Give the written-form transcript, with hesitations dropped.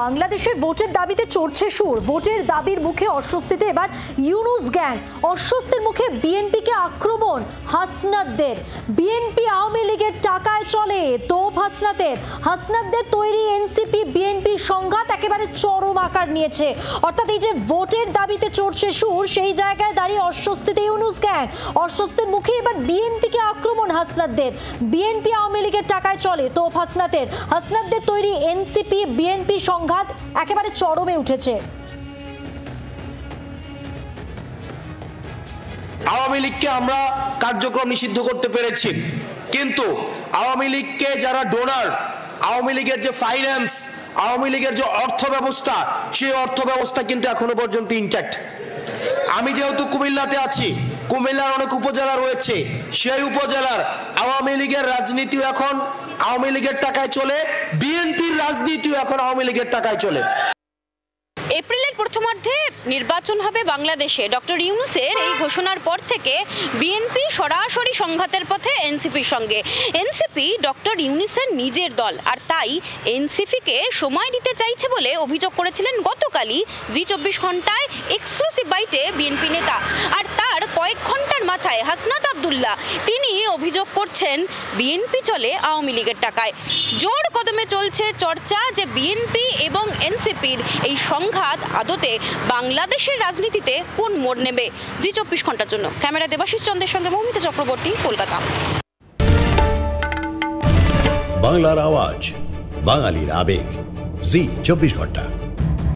বাংলাদেশের ভোটের দাবিতে চড়ছে সুর। ভোটের দাবির মুখে অস্বস্তিতে এবার ইউনুস গ্যাং। অস্বস্তির মুখে বিএনপিকে আক্রমণ হাসনাতদের। বিএনপি আওয়ামী লীগের টাকায় চলে তোপ হাসনাতদের তৈরি এনসিপি বিএনপি সংঘাত একেবারে চরম আকার নিয়েছে। অর্থাৎ এই যে ভোটের দাবিতে চড়ছে সুর, সেই জায়গায় দাঁড়িয়ে অস্বস্তিতে ইউনুস গ্যাং। অস্বস্তির মুখে এবার বিএনপিকে আক্রমণ হাসনাতদের। বিএনপি আওয়ামী লীগের টাকায় চলে তোপ হাসনাতদের তৈরি এনসিপি বিএনপি সংঘাত একেবারে চরমে উঠেছে। আওয়ামী লীগকে আমরা কার্যক্রম নিষিদ্ধ করতে পেরেছি, কিন্তু আওয়ামী লীগকে যারা ডোনার, আওয়ামী লীগের যে ফাইন্যান্স, আওয়ামী লীগের যে অর্থ ব্যবস্থা, সেই অর্থ ব্যবস্থা কিন্তু এখনো পর্যন্ত ইনট্যাক্ট। আমি যেহেতু কুমিল্লাতে আছি, কুমিল্লার অনেক উপজেলা রয়েছে, সেই উপজেলার আওয়ামী লীগের রাজনীতিও এখন আওয়ামী লীগের টাকায় চলে, বিএনপির রাজনীতিও এখন আওয়ামী লীগের টাকায় চলে। এপ্রিলের প্রথমার্ধে নির্বাচন হবে বাংলাদেশে। ডক্টর ইউনূসের এই ঘোষণার পর থেকে বিএনপি সরাসরি সংঘাতের পথে এনসিপির সঙ্গে। এনসিপি ডক্টর ইউনূসের নিজের দল, আর তাই এনসিপিকে সময় দিতে চাইছে বলে অভিযোগ করেছিলেন গতকালই জি24 ঘন্টায় এক্সক্লুসিভ বাইটে বিএনপি নেতা। আর তার কয়েক ঘন্টার মাথায় হাসনাত আব্দুল্লাহ তিনি অভিযোগ করছেন বিএনপি চলে আওয়ামী লীগের টাকায়। জোর কদমে চলছে চর্চা যে বিএনপি এবং এনসিপির এই সংঘাত আদতে বাংলাদেশের রাজনীতিতে কোন মোড় নেবে। জি24 ঘন্টার জন্য ক্যামেরা দেবাশিস চন্দ্রের সঙ্গে মৌমিতা চক্রবর্তী, কলকাতা। বাংলার আওয়াজ, বাঙালির আবেগ, জি24 ঘন্টা।